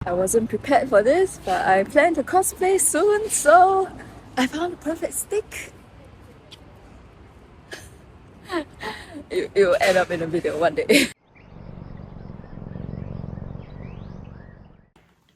I wasn't prepared for this, but I plan to cosplay soon, so I found the perfect stick. It will end up in a video one day.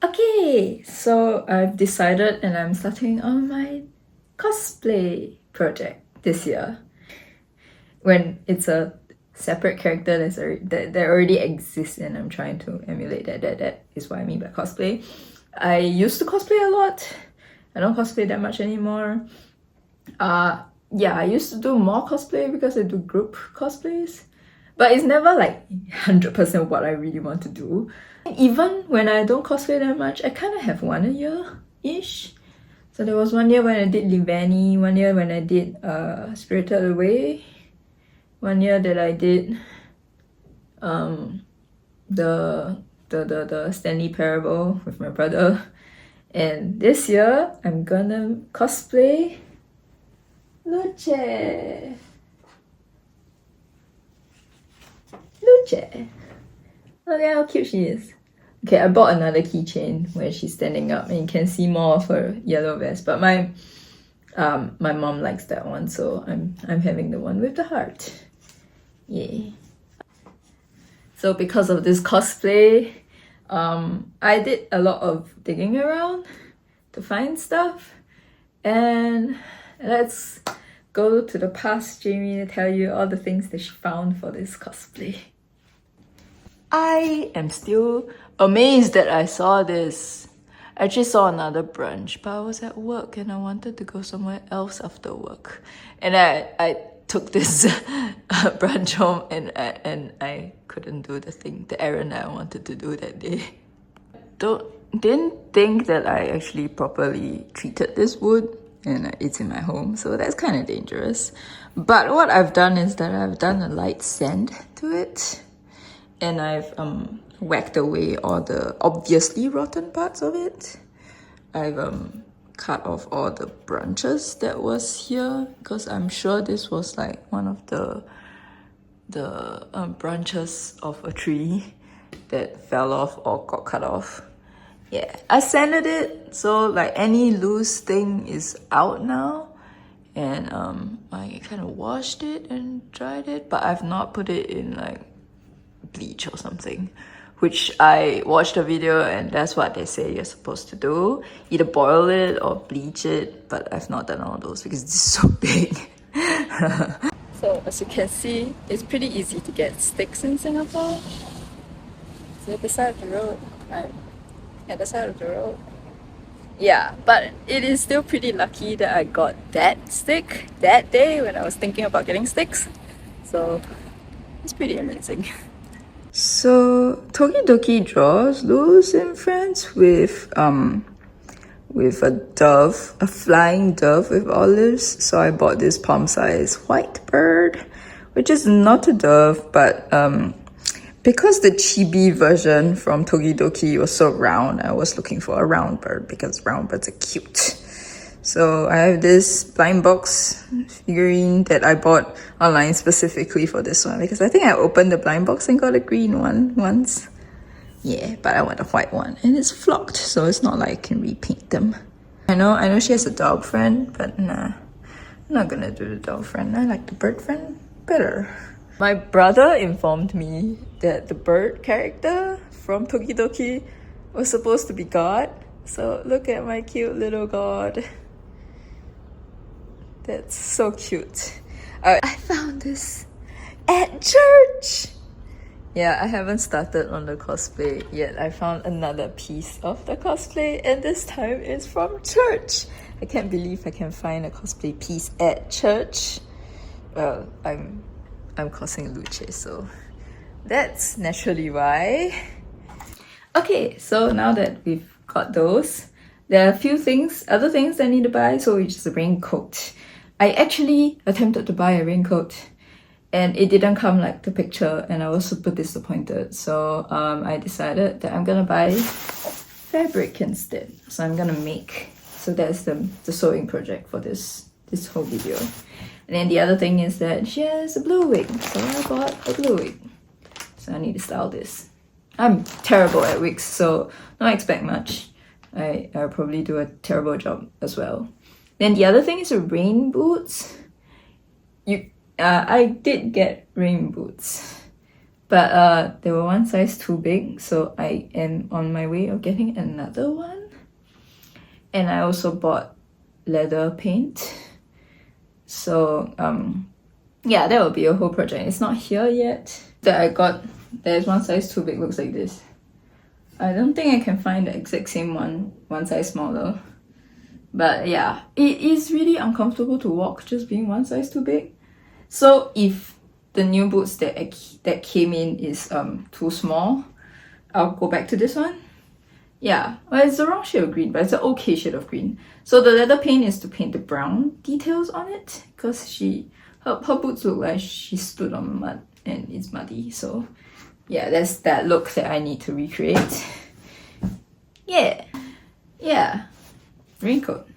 Okay, so I've decided and I'm starting on my cosplay project this year. When it's a separate character that already exists and I'm trying to emulate that is what I mean by cosplay. I used to cosplay a lot. I don't cosplay that much anymore. Yeah, I used to do more cosplay because I do group cosplays, but it's never like 100% what I really want to do. Even when I don't cosplay that much, I kind of have one a year-ish. So there was one year when I did Livani, one year when I did Spirited Away, one year that I did the Stanley Parable with my brother, and this year I'm gonna cosplay Luce. Look at how cute she is. Okay, I bought another keychain where she's standing up and you can see more of her yellow vest, but my mom likes that one, so I'm having the one with the heart. Yay. So because of this cosplay, I did a lot of digging around to find stuff, and let's go to the past Jamie to tell you all the things that she found for this cosplay. I am still amazed that I saw this. I actually saw another brunch, but I was at work and I wanted to go somewhere else after work. And I took this brunch home and I couldn't do the errand that I wanted to do that day. Didn't think that I actually properly treated this wood, and it's in my home, so that's kind of dangerous. But what I've done is that I've done a light sand to it, and I've whacked away all the obviously rotten parts of it. I've cut off all the branches that was here, because I'm sure this was like one of the branches of a tree that fell off or got cut off. Yeah, I sanded it, so like any loose thing is out now. And I kind of washed it and dried it, but I've not put it in like bleach or something, which I watched a video and that's what they say you're supposed to do. Either boil it or bleach it, but I've not done all those because it's so big. So as you can see, it's pretty easy to get sticks in Singapore. So at the side of the road, right? At the side of the road. Yeah, but it is still pretty lucky that I got that stick that day when I was thinking about getting sticks. So it's pretty amazing. So Tokidoki draws Luce in France with a dove, a flying dove with olives. So I bought this palm-sized white bird, which is not a dove, but because the chibi version from Tokidoki was so round, I was looking for a round bird because round birds are cute. So I have this blind box figurine that I bought online specifically for this one, because I think I opened the blind box and got a green one once. Yeah, but I want a white one, and it's flocked, so it's not like I can repaint them. I know she has a dog friend, but nah, I'm not gonna do the dog friend. I like the bird friend better. My brother informed me that the bird character from Tokidoki was supposed to be God. So look at my cute little God. That's so cute. I found this at church. Yeah, I haven't started on the cosplay yet. I found another piece of the cosplay, and this time it's from church. I can't believe I can find a cosplay piece at church. Well, I'm crossing Luce, so that's naturally why. Okay, so now that we've got those, there are a few other things I need to buy, so it's just a raincoat. I actually attempted to buy a raincoat and it didn't come like the picture, and I was super disappointed. So I decided that I'm gonna buy fabric instead. So I'm gonna make, so that's the sewing project for this whole video. And then the other thing is that she has a blue wig, so I bought a blue wig. So I need to style this. I'm terrible at wigs, so don't expect much. I'll probably do a terrible job as well. Then the other thing is the rain boots. I did get rain boots, but they were one size too big, so I am on my way of getting another one. And I also bought leather paint. So yeah, that will be a whole project. It's not here yet. That I got, there's one size too big, looks like this. I don't think I can find the exact same one size smaller. But yeah, it is really uncomfortable to walk just being one size too big. So if the new boots that came in is too small, I'll go back to this one. Yeah, well, it's the wrong shade of green, but it's an okay shade of green. So the leather paint is to paint the brown details on it, because her boots look like she stood on mud and it's muddy. So yeah, that's that look that I need to recreate. Yeah, raincoat.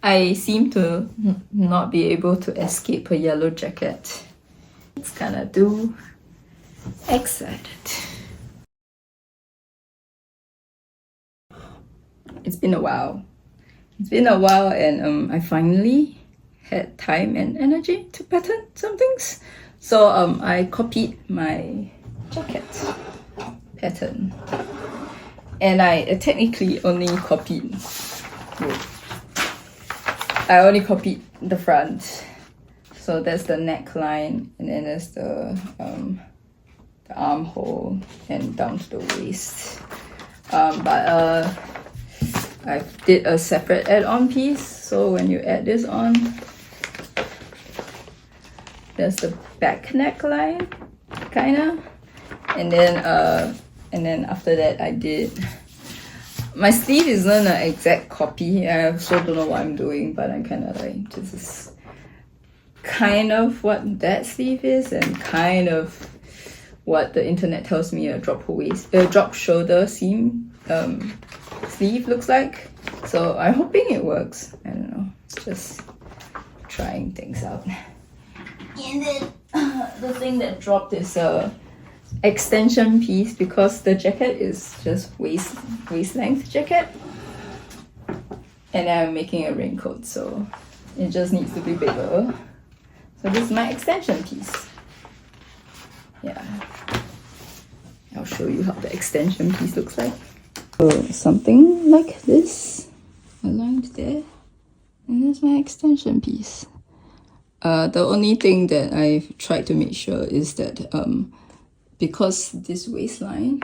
I seem to not be able to escape a yellow jacket. It's gonna do. Excited. It's been a while. And I finally had time and energy to pattern some things. So I copied my jacket pattern. And I technically only copied the front. So that's the neckline, and then there's the armhole and down to the waist. But I did a separate add-on piece. So when you add this on, there's the back neckline, kinda. And then after that I did, my sleeve isn't an exact copy. I also don't know what I'm doing, but I'm kind of like, this is kind of what that sleeve is, and kind of what the internet tells me a drop shoulder seam sleeve looks like. So I'm hoping it works. I don't know. It's just trying things out. And then the thing that dropped is a extension piece, because the jacket is just waist length jacket, and I'm making a raincoat, so it just needs to be bigger. So this is my extension piece. Yeah, I'll show you how the extension piece looks like. So something like this, aligned there, and that's my extension piece. The only thing that I've tried to make sure is that because this waistline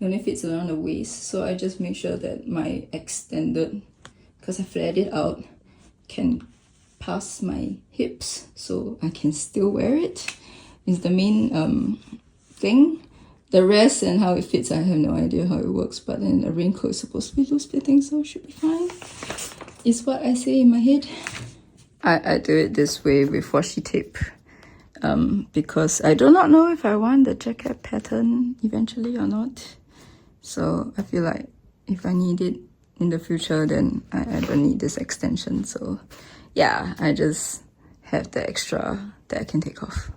only fits around the waist, so I just make sure that my extended, because I flared it out, can pass my hips, so I can still wear it, is the main thing. The rest and how it fits, I have no idea how it works, but then the raincoat is supposed to be loose fitting, so it should be fine, is what I say in my head. I do it this way with washi tape, because I do not know if I want the jacket pattern eventually or not. So I feel like if I need it in the future, then I don't need this extension. So yeah, I just have the extra that I can take off.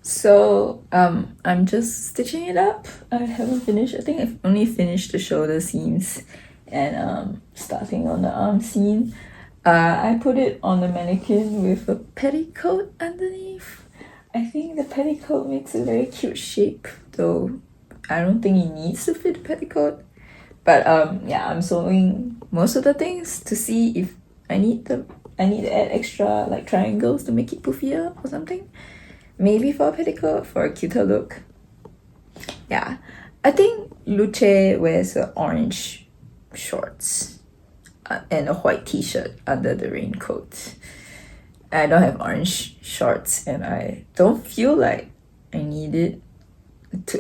So I'm just stitching it up. I haven't finished. I think I've only finished the shoulder seams and starting on the arm seam. I put it on the mannequin with a petticoat underneath. I think the petticoat makes a very cute shape, though I don't think it needs to fit the petticoat. But yeah, I'm sewing most of the things to see if I need to add extra like triangles to make it poofier or something. Maybe for a petticoat for a cuter look. Yeah, I think Luce wears orange shorts and a white t-shirt under the raincoat. I don't have orange shorts and I don't feel like I need it.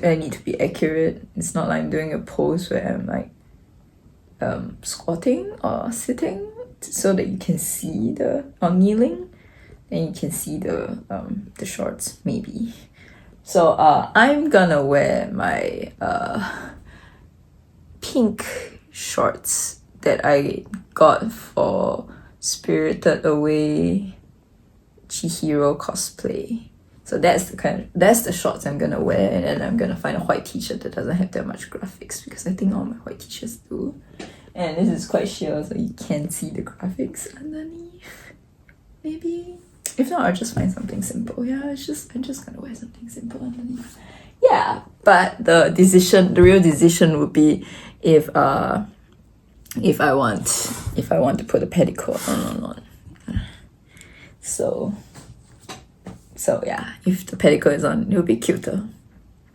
I need to be accurate. It's not like I'm doing a pose where I'm like squatting or sitting so that you can see or kneeling, and you can see the shorts maybe. So I'm gonna wear my pink shorts that I got for Spirited Away Chihiro cosplay. So that's the shorts I'm gonna wear, and then I'm gonna find a white t-shirt that doesn't have that much graphics because I think all my white t-shirts do. And this is quite sheer, so you can see the graphics underneath. Maybe. If not, I'll just find something simple. Yeah, I'm just gonna wear something simple underneath. Yeah, but the real decision would be if I want to put a petticoat on or not. So yeah, if the petticoat is on, it'll be cuter.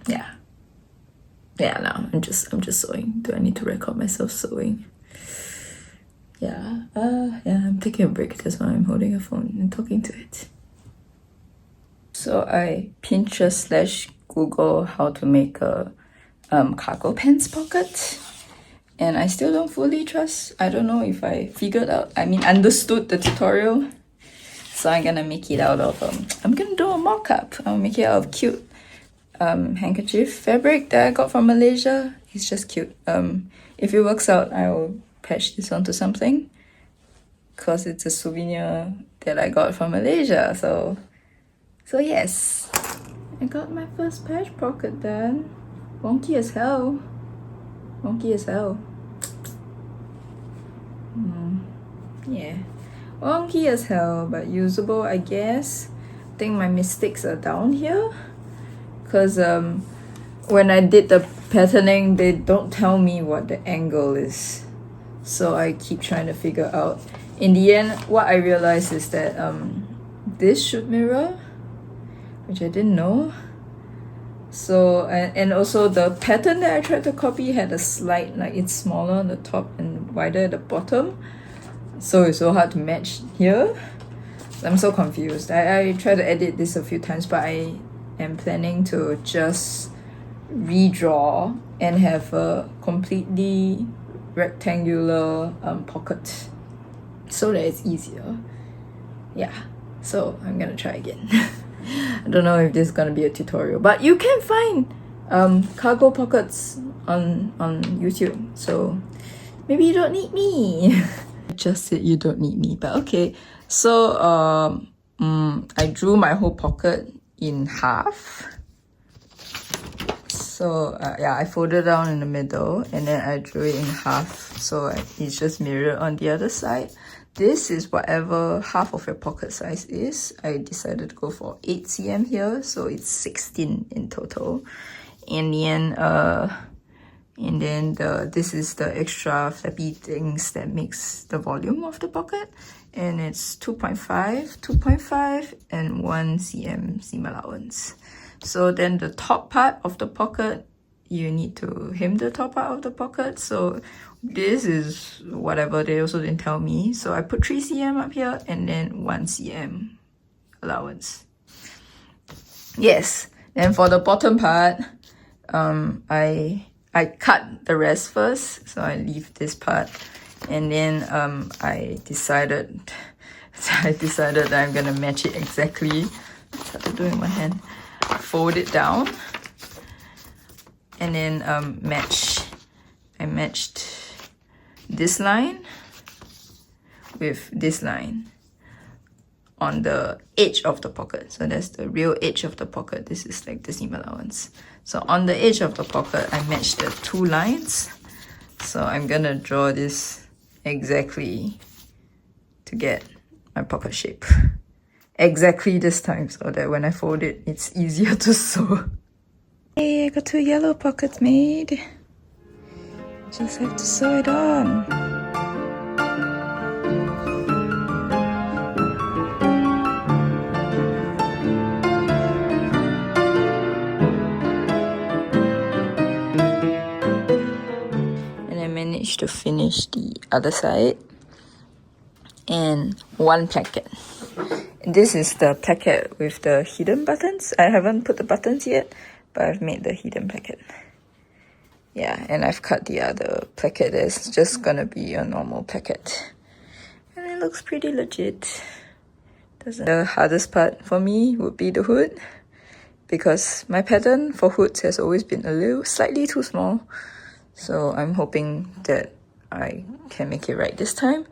Yeah. Yeah, no, I'm just sewing. Do I need to record myself sewing? Yeah. Yeah, I'm taking a break. That's why I'm holding a phone and talking to it. So I Pinterest/Google how to make a cargo pants pocket. And I still don't fully trust. I don't know if I understood the tutorial. So I'm gonna make it out of I'm gonna do a mock-up. I'll make it out of cute handkerchief fabric that I got from Malaysia. It's just cute. If it works out, I will patch this onto something because it's a souvenir that I got from Malaysia. So yes, I got my first patch pocket done. Wonky as hell. Yeah, wonky as hell, but usable, I guess. I think my mistakes are down here because when I did the patterning, they don't tell me what the angle is, so I keep trying to figure out. In the end, what I realized is that this should mirror, which I didn't know. So and also the pattern that I tried to copy had a slight, like it's smaller on the top and wider at the bottom, so it's so hard to match here. I'm so confused. I tried to edit this a few times, but I am planning to just redraw and have a completely rectangular pocket so that it's easier. Yeah, so I'm gonna try again. I don't know if this is gonna be a tutorial, but you can find cargo pockets on YouTube, so maybe you don't need me. I just said you don't need me, but okay. So I drew my whole pocket in half. So yeah, I folded down in the middle and then I drew it in half, so it's just mirrored on the other side. This is whatever half of your pocket size is. I decided to go for 8 cm here, so it's 16 in total. And then this is the extra flappy things that makes the volume of the pocket, and it's 2.5, and 1 cm seam allowance. So then the top part of the pocket, you need to hem the top part of the pocket. So this is whatever, they also didn't tell me. So I put 3 cm up here and then 1 cm allowance. Yes, then for the bottom part, I cut the rest first, so I leave this part, and then I decided that I'm gonna match it exactly. What's hard to do in my hand? Fold it down, and then I matched this line with this line on the edge of the pocket. So that's the real edge of the pocket. This is like the seam allowance. So on the edge of the pocket, I matched the 2 lines. So I'm gonna draw this exactly to get my pocket shape. Exactly this time, so that when I fold it, it's easier to sew. Hey, I got 2 yellow pockets made. Just have to sew it on. to finish the other side. And one placket. This is the placket with the hidden buttons. I haven't put the buttons yet, but I've made the hidden placket. Yeah, and I've cut the other placket. It's just gonna be a normal placket. And it looks pretty legit. The hardest part for me would be the hood, because my pattern for hoods has always been slightly too small. So I'm hoping that I can make it right this time.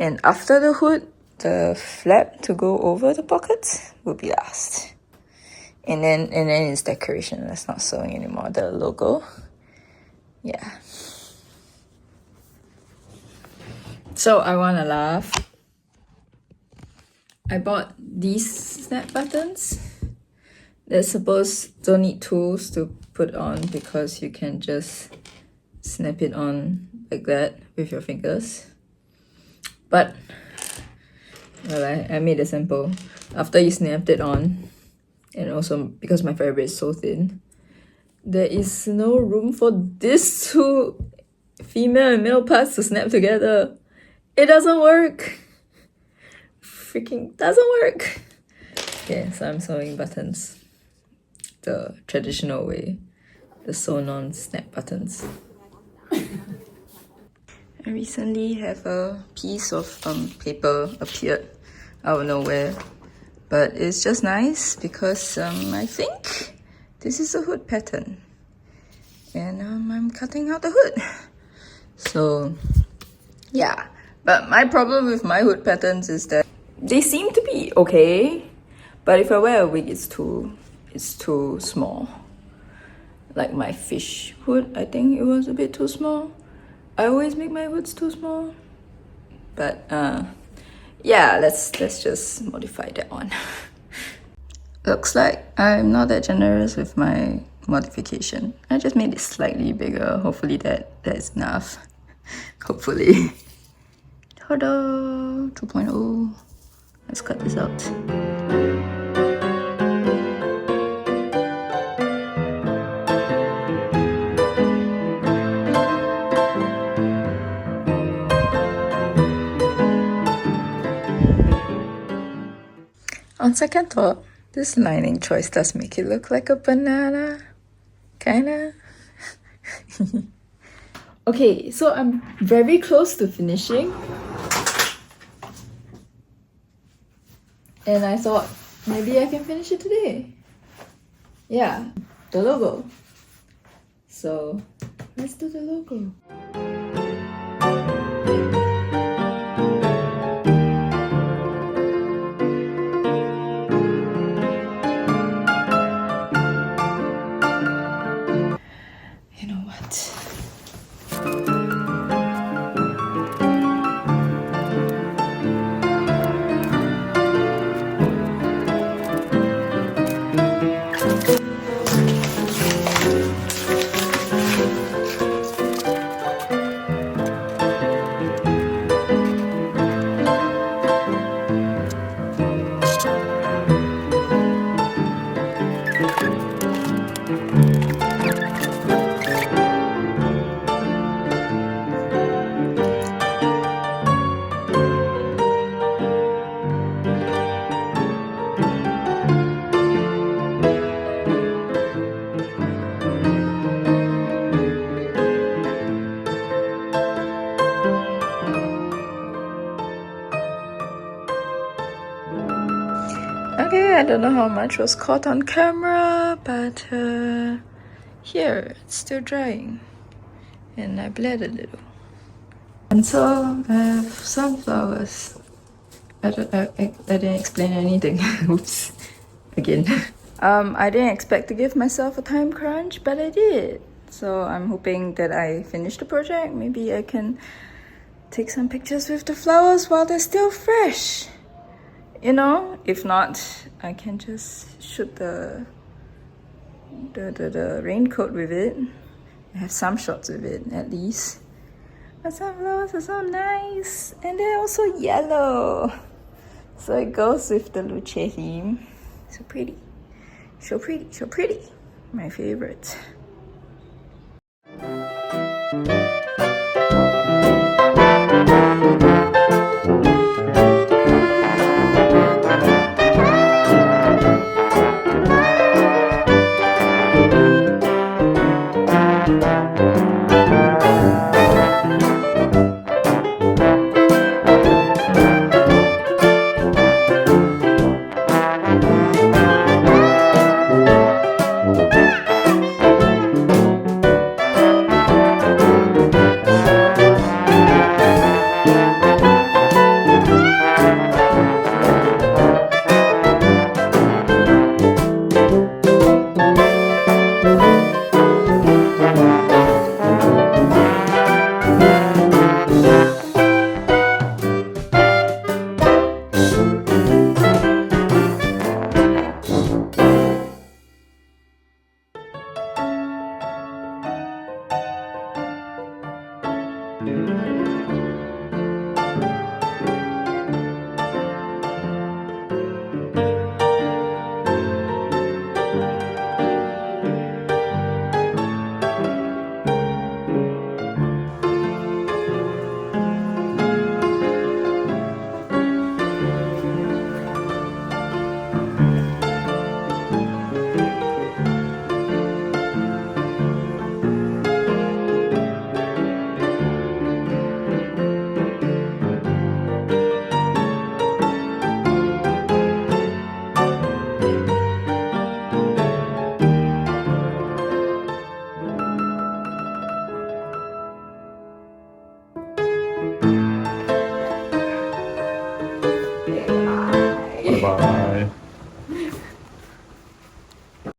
And after the hood, the flap to go over the pockets will be last. And then it's decoration. That's not sewing anymore. The logo. Yeah. So I wanna laugh. I bought these snap buttons. They're don't need tools to put on, because you can just snap it on like that with your fingers. But, well, I made a sample. After you snapped it on, and also because my fabric is so thin, there is no room for these two female and male parts to snap together. It doesn't work. Freaking doesn't work. Okay, so I'm sewing buttons the traditional way. The sewn-on snap buttons. I recently have a piece of paper appeared out of nowhere, but it's just nice because I think this is a hood pattern, and I'm cutting out the hood. So yeah, but my problem with my hood patterns is that they seem to be okay, but if I wear a wig, it's too small. Like my fish hood, I think it was a bit too small. I always make my hoods too small, but yeah, let's just modify that one. Looks like I'm not that generous with my modification. I just made it slightly bigger. Hopefully that is enough. Hopefully. Ta-da! 2.0. Let's cut this out. On second thought, this lining choice does make it look like a banana. Kinda. Okay, so I'm very close to finishing. And I thought maybe I can finish it today. Yeah, the logo. So let's do the logo. You know what? Okay, I don't know how much was caught on camera, but here, it's still drying. And I bled a little. And so, I have sunflowers. I didn't explain anything. Oops. Again. I didn't expect to give myself a time crunch, but I did. So I'm hoping that I finish the project. Maybe I can take some pictures with the flowers while they're still fresh. You know, if not, I can just shoot the raincoat with it. I have some shots with it, at least. But some flowers are so nice, and they're also yellow. So it goes with the Luce theme. So pretty. So pretty, so pretty. My favorite.